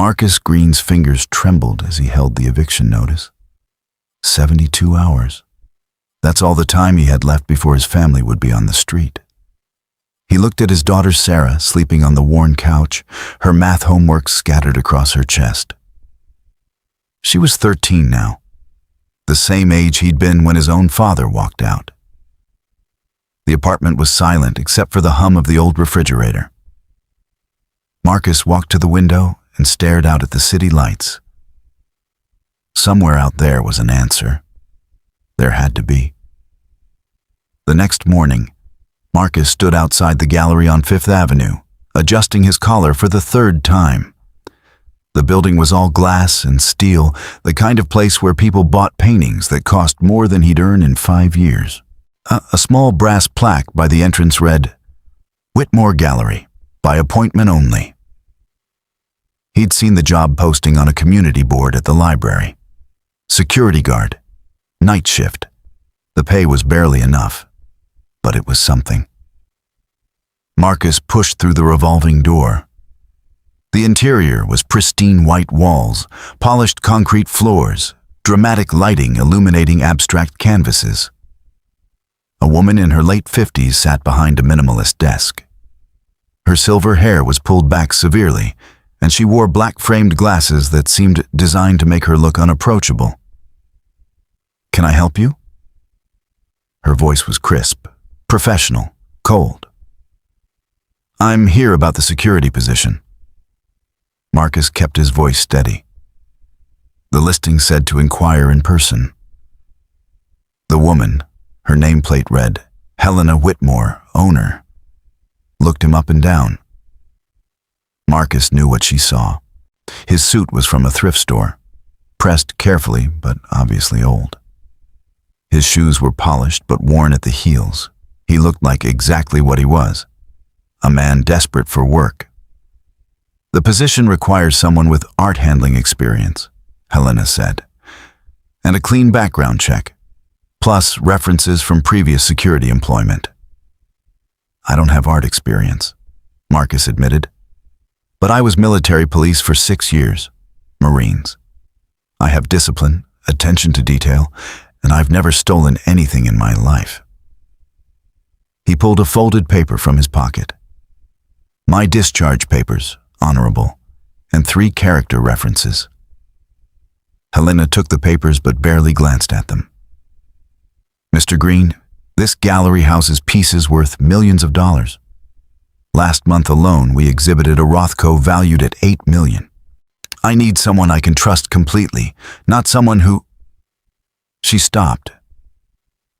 Marcus Green's fingers trembled as he held the eviction notice. 72 hours. That's all the time he had left before his family would be on the street. He looked at his daughter Sarah sleeping on the worn couch, her math homework scattered across her chest. She was 13 now, the same age he'd been when his own father walked out. The apartment was silent except for the hum of the old refrigerator. Marcus walked to the window and stared out at the city lights. Somewhere out there was an answer. There had to be. The next morning, Marcus stood outside the gallery on Fifth Avenue, adjusting his collar for the third time. The building was all glass and steel, the kind of place where people bought paintings that cost more than he'd earn in 5 years. A small brass plaque by the entrance read, "Whitmore Gallery, by appointment only." He'd seen the job posting on a community board at the library. Security guard, night shift. The pay was barely enough, but it was something. Marcus pushed through the revolving door. The interior was pristine white walls, polished concrete floors, dramatic lighting illuminating abstract canvases. A woman in her late 50s sat behind a minimalist desk. Her silver hair was pulled back severely, and she wore black-framed glasses that seemed designed to make her look unapproachable. "Can I help you?" Her voice was crisp, professional, cold. "I'm here about the security position." Marcus kept his voice steady. The listing said to inquire in person. The woman, her nameplate read, Helena Whitmore, owner, looked him up and down. Marcus knew what she saw. His suit was from a thrift store, pressed carefully but obviously old. His shoes were polished but worn at the heels. He looked like exactly what he was, a man desperate for work. "The position requires someone with art handling experience," Helena said, "and a clean background check, plus references from previous security employment." "I don't have art experience," Marcus admitted, "but I was military police for 6 years, Marines. I have discipline, attention to detail, and I've never stolen anything in my life." He pulled a folded paper from his pocket. "My discharge papers, honorable, and 3 character references." Helena took the papers but barely glanced at them. "Mr. Green, this gallery houses pieces worth millions of dollars. Last month alone, we exhibited a Rothko valued at $8 million. I need someone I can trust completely, not someone who—" She stopped,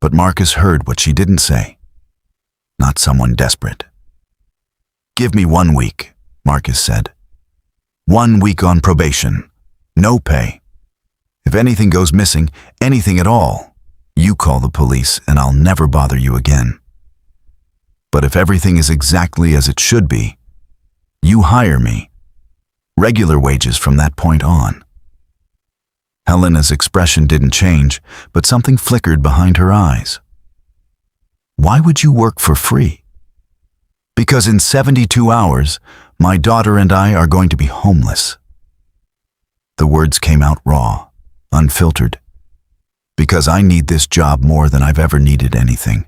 but Marcus heard what she didn't say. Not someone desperate. "Give me 1 week," Marcus said. 1 week on probation. No pay. If anything goes missing, anything at all, you call the police and I'll never bother you again. But if everything is exactly as it should be, you hire me. Regular wages from that point on." Helena's expression didn't change, but something flickered behind her eyes. "Why would you work for free?" "Because in 72 hours, my daughter and I are going to be homeless." The words came out raw, unfiltered. "Because I need this job more than I've ever needed anything.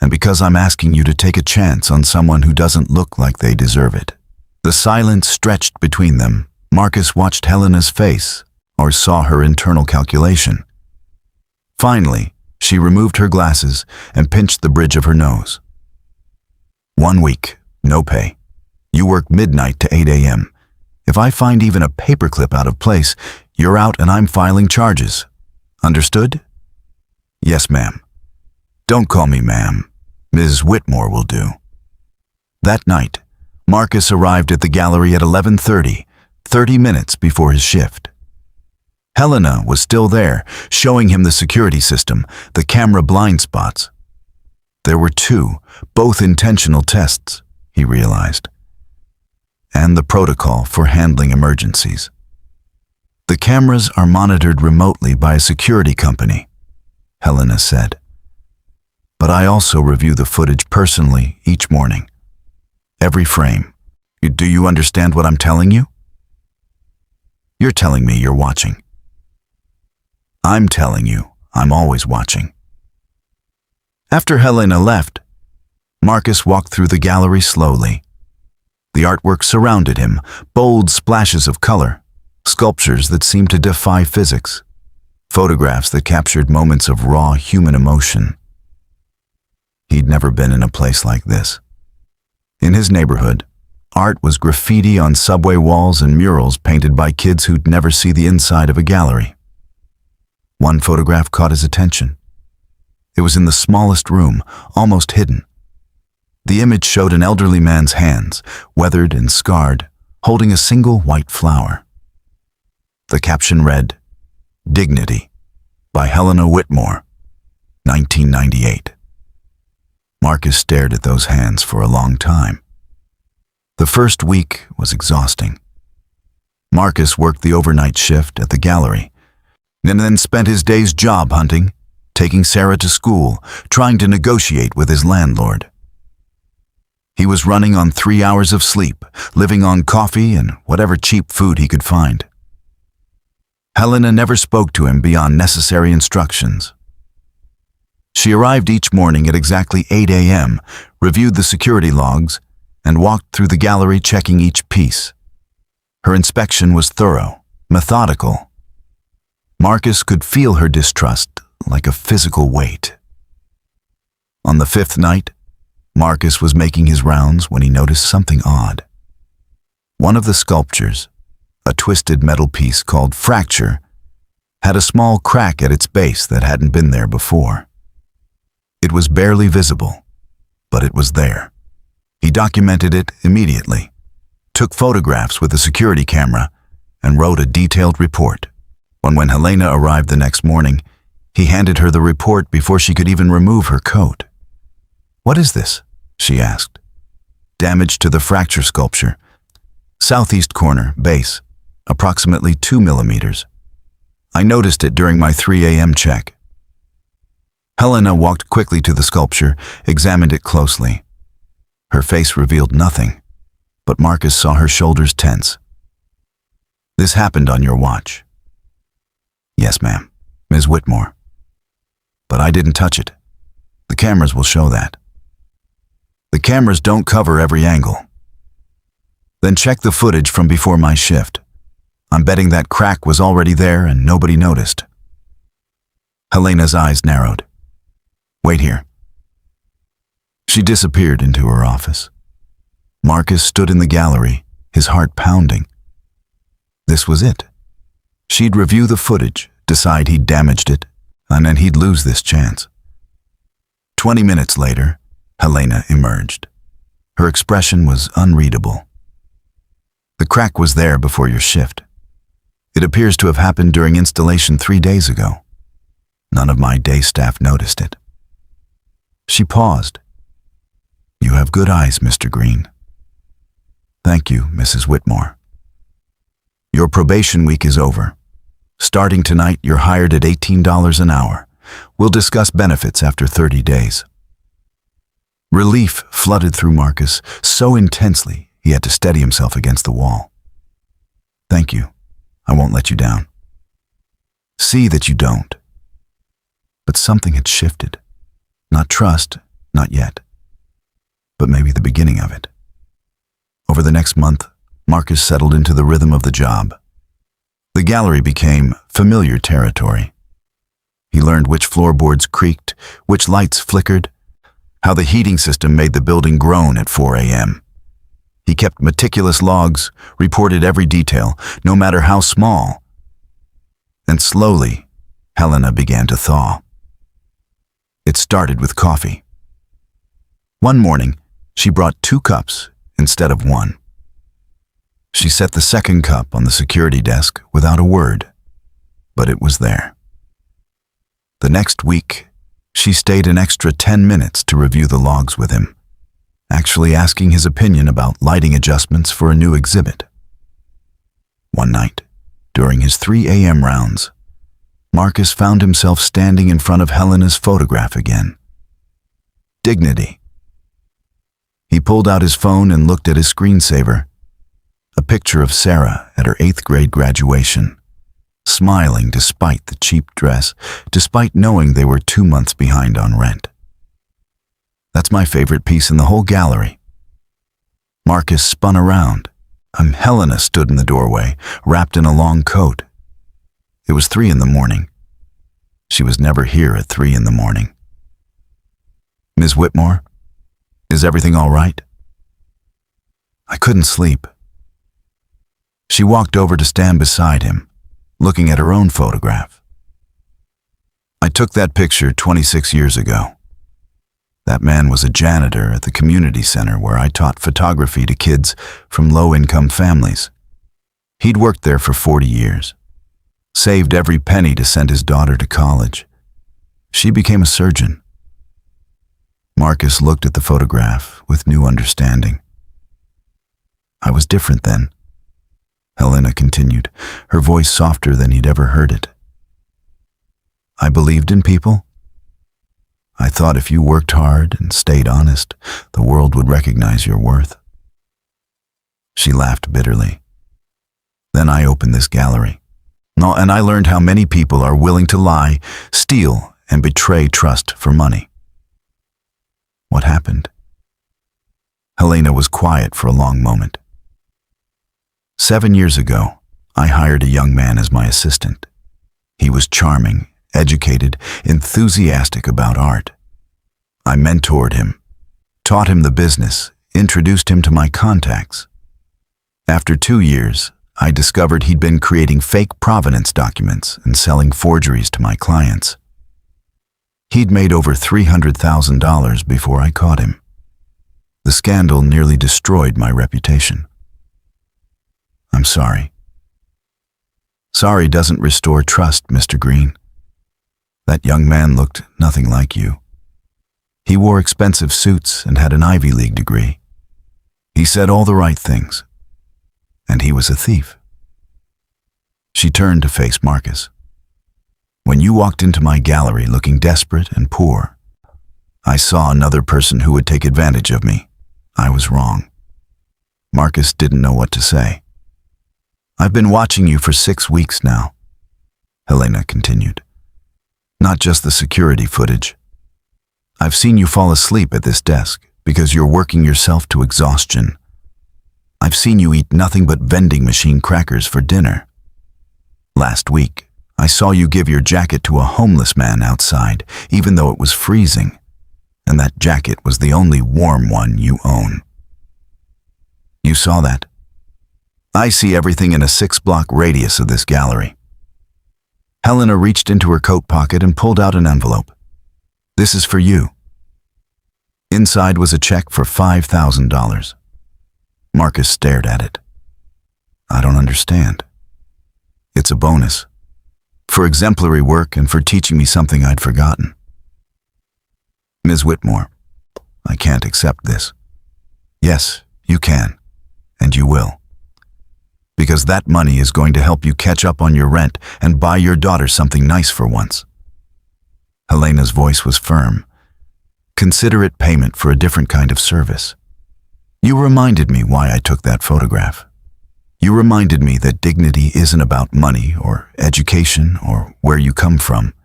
And because I'm asking you to take a chance on someone who doesn't look like they deserve it." The silence stretched between them. Marcus watched Helena's face, or saw her internal calculation. Finally, she removed her glasses and pinched the bridge of her nose. 1 week, no pay. You work midnight to 8 a.m. If I find even a paperclip out of place, you're out and I'm filing charges. Understood?" "Yes, ma'am." "Don't call me ma'am. Ms. Whitmore will do." That night, Marcus arrived at the gallery at 11:30, 30 minutes before his shift. Helena was still there, showing him the security system, the camera blind spots. There were 2, both intentional tests, he realized, and the protocol for handling emergencies. "The cameras are monitored remotely by a security company," Helena said. "But I also review the footage personally each morning. Every frame. Do you understand what I'm telling you?" You're telling me you're watching. I'm telling you, I'm always watching. After Helena left, Marcus walked through the gallery slowly. The artwork surrounded him, bold splashes of color, sculptures that seemed to defy physics, photographs that captured moments of raw human emotion. He'd never been in a place like this. In his neighborhood, art was graffiti on subway walls and murals painted by kids who'd never see the inside of a gallery. One photograph caught his attention. It was in the smallest room, almost hidden. The image showed an elderly man's hands, weathered and scarred, holding a single white flower. The caption read, "Dignity," by Helena Whitmore, 1998. Marcus stared at those hands for a long time. The first week was exhausting. Marcus worked the overnight shift at the gallery, and then spent his days job hunting, taking Sarah to school, trying to negotiate with his landlord. He was running on 3 hours of sleep, living on coffee and whatever cheap food he could find. Helena never spoke to him beyond necessary instructions. She arrived each morning at exactly 8 a.m., reviewed the security logs, and walked through the gallery checking each piece. Her inspection was thorough, methodical. Marcus could feel her distrust like a physical weight. On the 5th night, Marcus was making his rounds when he noticed something odd. One of the sculptures, a twisted metal piece called Fracture, had a small crack at its base that hadn't been there before. It was barely visible, but it was there. He documented it immediately, took photographs with a security camera, and wrote a detailed report. When Helena arrived the next morning, he handed her the report before she could even remove her coat. "What is this?" she asked. "Damage to the fracture sculpture. Southeast corner, base, approximately 2 millimeters. I noticed it during my 3 a.m. check." Helena walked quickly to the sculpture, examined it closely. Her face revealed nothing, but Marcus saw her shoulders tense. "This happened on your watch." "Yes, ma'am, Ms. Whitmore. But I didn't touch it. The cameras will show that." "The cameras don't cover every angle." "Then check the footage from before my shift. I'm betting that crack was already there and nobody noticed." Helena's eyes narrowed. "Wait here." She disappeared into her office. Marcus stood in the gallery, his heart pounding. This was it. She'd review the footage, decide he'd damaged it, and then he'd lose this chance. 20 minutes later, Helena emerged. Her expression was unreadable. "The crack was there before your shift. It appears to have happened during installation 3 days ago. None of my day staff noticed it." She paused. "You have good eyes, Mr. Green." "Thank you, Mrs. Whitmore." "Your probation week is over. Starting tonight, you're hired at $18 an hour. We'll discuss benefits after 30 days. Relief flooded through Marcus so intensely he had to steady himself against the wall. "Thank you. I won't let you down." "See that you don't." But something had shifted. Not trust, not yet. But maybe the beginning of it. Over the next month, Marcus settled into the rhythm of the job. The gallery became familiar territory. He learned which floorboards creaked, which lights flickered, how the heating system made the building groan at 4 a.m. He kept meticulous logs, reported every detail, no matter how small. And slowly, Helena began to thaw. It started with coffee. One morning, she brought 2 cups instead of 1. She set the second cup on the security desk without a word, but it was there. The next week, she stayed an extra 10 minutes to review the logs with him, actually asking his opinion about lighting adjustments for a new exhibit. One night, during his 3 a.m. rounds, Marcus found himself standing in front of Helena's photograph again. Dignity. He pulled out his phone and looked at his screensaver. a picture of Sarah at her 8th grade graduation, smiling despite the cheap dress, despite knowing they were 2 months behind on rent. That's my favorite piece in the whole gallery. Marcus spun around. Helena stood in the doorway, wrapped in a long coat. It was 3 a.m. She was never here at 3 a.m. Ms. Whitmore, is everything all right? I couldn't sleep. She walked over to stand beside him, looking at her own photograph. I took that picture 26 years ago. That man was a janitor at the community center where I taught photography to kids from low-income families. He'd worked there for 40 years, saved every penny to send his daughter to college. She became a surgeon. Marcus looked at the photograph with new understanding. I was different then, Helena continued, her voice softer than he'd ever heard it. I believed in people. I thought if you worked hard and stayed honest, the world would recognize your worth. She laughed bitterly. Then I opened this gallery. And I learned how many people are willing to lie, steal, and betray trust for money. What happened? Helena was quiet for a long moment. 7 years ago, I hired a young man as my assistant. He was charming, educated, enthusiastic about art. I mentored him, taught him the business, introduced him to my contacts. After 2 years, I discovered he'd been creating fake provenance documents and selling forgeries to my clients. He'd made over $300,000 before I caught him. The scandal nearly destroyed my reputation. I'm sorry. Sorry doesn't restore trust, Mr. Green. That young man looked nothing like you. He wore expensive suits and had an Ivy League degree. He said all the right things. And he was a thief. She turned to face Marcus. When you walked into my gallery looking desperate and poor, I saw another person who would take advantage of me. I was wrong. Marcus didn't know what to say. I've been watching you for 6 weeks now, Helena continued. Not just the security footage. I've seen you fall asleep at this desk because you're working yourself to exhaustion. I've seen you eat nothing but vending machine crackers for dinner. Last week, I saw you give your jacket to a homeless man outside, even though it was freezing, and that jacket was the only warm one you own. You saw that? I see everything in a 6-block radius of this gallery. Helena reached into her coat pocket and pulled out an envelope. This is for you. Inside was a check for $5,000. Marcus stared at it. I don't understand. It's a bonus. For exemplary work and for teaching me something I'd forgotten. Ms. Whitmore, I can't accept this. Yes, you can, and you will. Because that money is going to help you catch up on your rent and buy your daughter something nice for once. Helena's voice was firm. Consider it payment for a different kind of service. You reminded me why I took that photograph. You reminded me that dignity isn't about money or education or where you come from.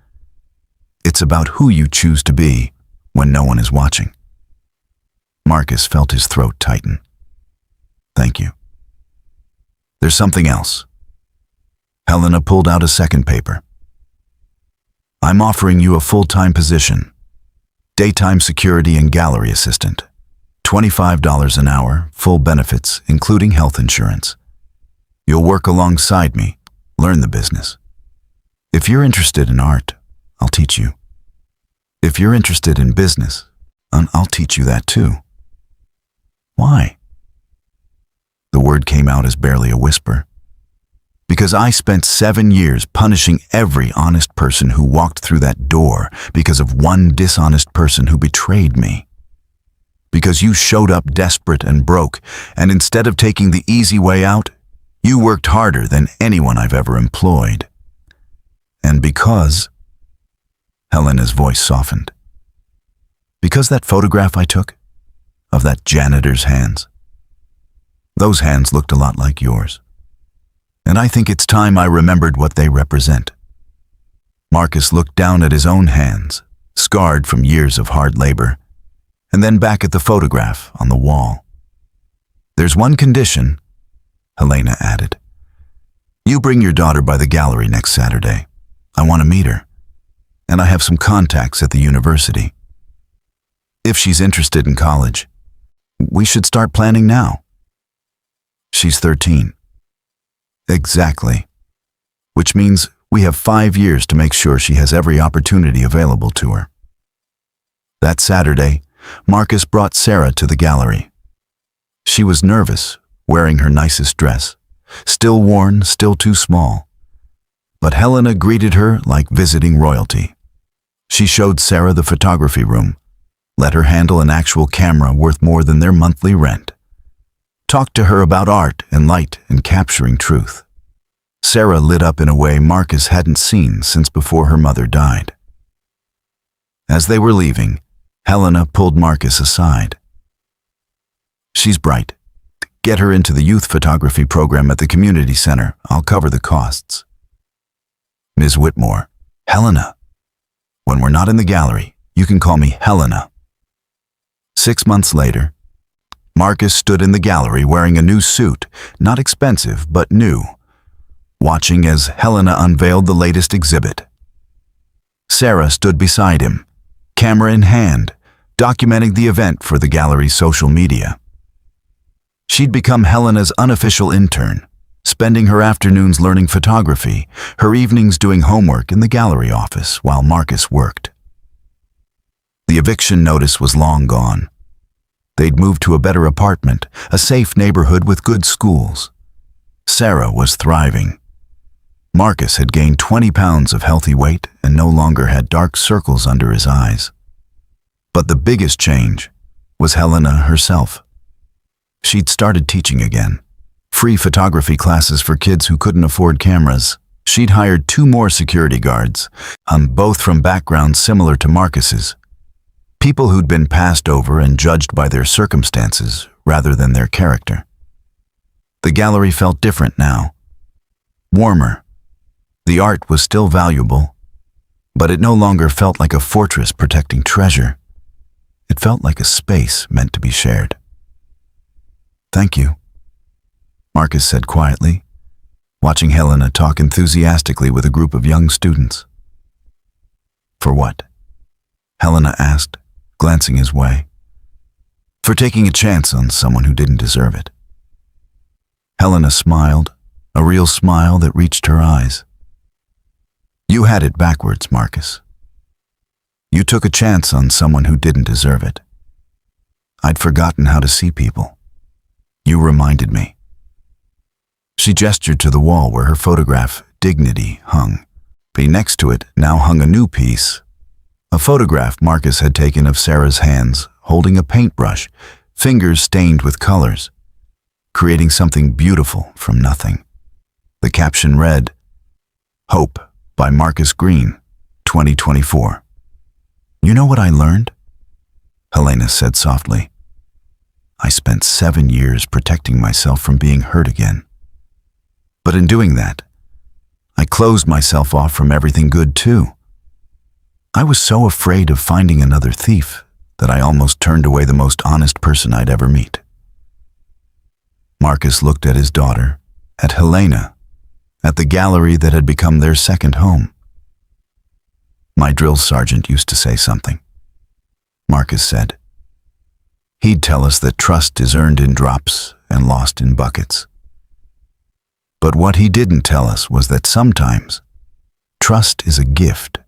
It's about who you choose to be when no one is watching. Marcus felt his throat tighten. Thank you. There's something else. Helena pulled out a second paper. I'm offering you a full-time position. Daytime security and gallery assistant. $25 an hour, full benefits, including health insurance. You'll work alongside me, learn the business. If you're interested in art, I'll teach you. If you're interested in business, I'll teach you that too. Why? The word came out as barely a whisper. Because I spent 7 years punishing every honest person who walked through that door because of one dishonest person who betrayed me. Because you showed up desperate and broke, and instead of taking the easy way out, you worked harder than anyone I've ever employed. And because... Helena's voice softened. Because that photograph I took, of that janitor's hands, Those hands looked a lot like yours. And I think it's time I remembered what they represent. Marcus looked down at his own hands, scarred from years of hard labor, and then back at the photograph on the wall. There's one condition, Helena added. You bring your daughter by the gallery next Saturday. I want to meet her, and I have some contacts at the university. If she's interested in college, we should start planning now. She's 13. Exactly. Which means we have 5 years to make sure she has every opportunity available to her. That Saturday, Marcus brought Sarah to the gallery. She was nervous, wearing her nicest dress, still worn, still too small. But Helena greeted her like visiting royalty. She showed Sarah the photography room, let her handle an actual camera worth more than their monthly rent, talked to her about art and light and capturing truth. Sarah lit up in a way Marcus hadn't seen since before her mother died. As they were leaving, Helena pulled Marcus aside. She's bright. Get her into the youth photography program at the community center. I'll cover the costs. Ms. Whitmore, Helena. When we're not in the gallery, you can call me Helena. 6 months later, Marcus stood in the gallery wearing a new suit, not expensive, but new, watching as Helena unveiled the latest exhibit. Sarah stood beside him, camera in hand, documenting the event for the gallery's social media. She'd become Helena's unofficial intern, spending her afternoons learning photography, her evenings doing homework in the gallery office while Marcus worked. The eviction notice was long gone. They'd moved to a better apartment, a safe neighborhood with good schools. Sarah was thriving. Marcus had gained 20 pounds of healthy weight and no longer had dark circles under his eyes. But the biggest change was Helena herself. She'd started teaching again. Free photography classes for kids who couldn't afford cameras. She'd hired 2 more security guards, both from backgrounds similar to Marcus's. People who'd been passed over and judged by their circumstances rather than their character. The gallery felt different now. Warmer. The art was still valuable, but it no longer felt like a fortress protecting treasure. It felt like a space meant to be shared. Thank you, Marcus said quietly, watching Helena talk enthusiastically with a group of young students. For what? Helena asked, glancing his way. For taking a chance on someone who didn't deserve it. Helena smiled, a real smile that reached her eyes. You had it backwards, Marcus. You took a chance on someone who didn't deserve it. I'd forgotten how to see people. You reminded me. She gestured to the wall where her photograph, Dignity, hung. But next to it now hung a new piece. A photograph Marcus had taken of Sarah's hands, holding a paintbrush, fingers stained with colors, creating something beautiful from nothing. The caption read, Hope by Marcus Green, 2024. You know what I learned? Helena said softly. I spent 7 years protecting myself from being hurt again. But in doing that, I closed myself off from everything good too. I was so afraid of finding another thief that I almost turned away the most honest person I'd ever meet. Marcus looked at his daughter, at Helena, at the gallery that had become their second home. My drill sergeant used to say something. Marcus said. He'd tell us that trust is earned in drops and lost in buckets. But what he didn't tell us was that sometimes trust is a gift.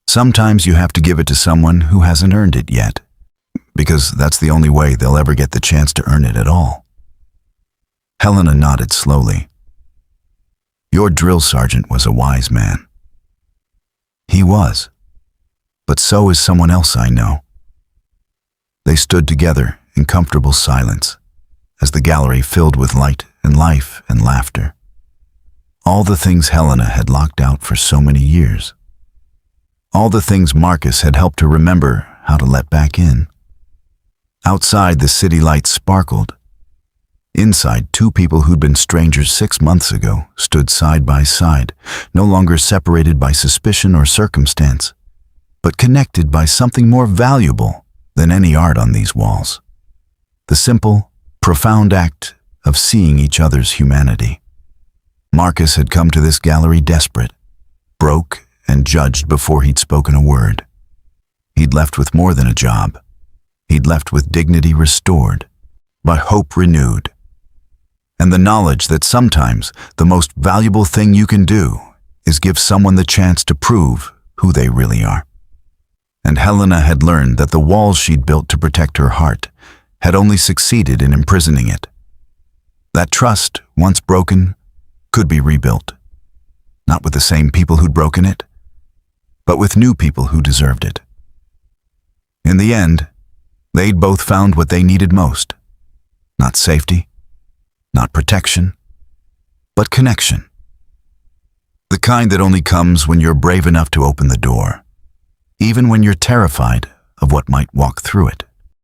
Sometimes you have to give it to someone who hasn't earned it yet, because that's the only way they'll ever get the chance to earn it at all. Helena nodded slowly. Your drill sergeant was a wise man. He was, but so is someone else I know. They stood together in comfortable silence as the gallery filled with light and life and laughter. All the things Helena had locked out for so many years. All the things Marcus had helped her remember how to let back in. Outside, the city lights sparkled, Inside, two people who'd been strangers 6 months ago stood side by side, no longer separated by suspicion or circumstance, but connected by something more valuable than any art on these walls. The simple, profound act of seeing each other's humanity. Marcus had come to this gallery desperate, broke and judged before he'd spoken a word. He'd left with more than a job. He'd left with dignity restored, by hope renewed, and the knowledge that sometimes the most valuable thing you can do is give someone the chance to prove who they really are. And Helena had learned that the walls she'd built to protect her heart had only succeeded in imprisoning it. That trust, once broken, could be rebuilt. Not with the same people who'd broken it, but with new people who deserved it. In the end, they'd both found what they needed most. Not safety, not protection, but connection. The kind that only comes when you're brave enough to open the door, even when you're terrified of what might walk through it.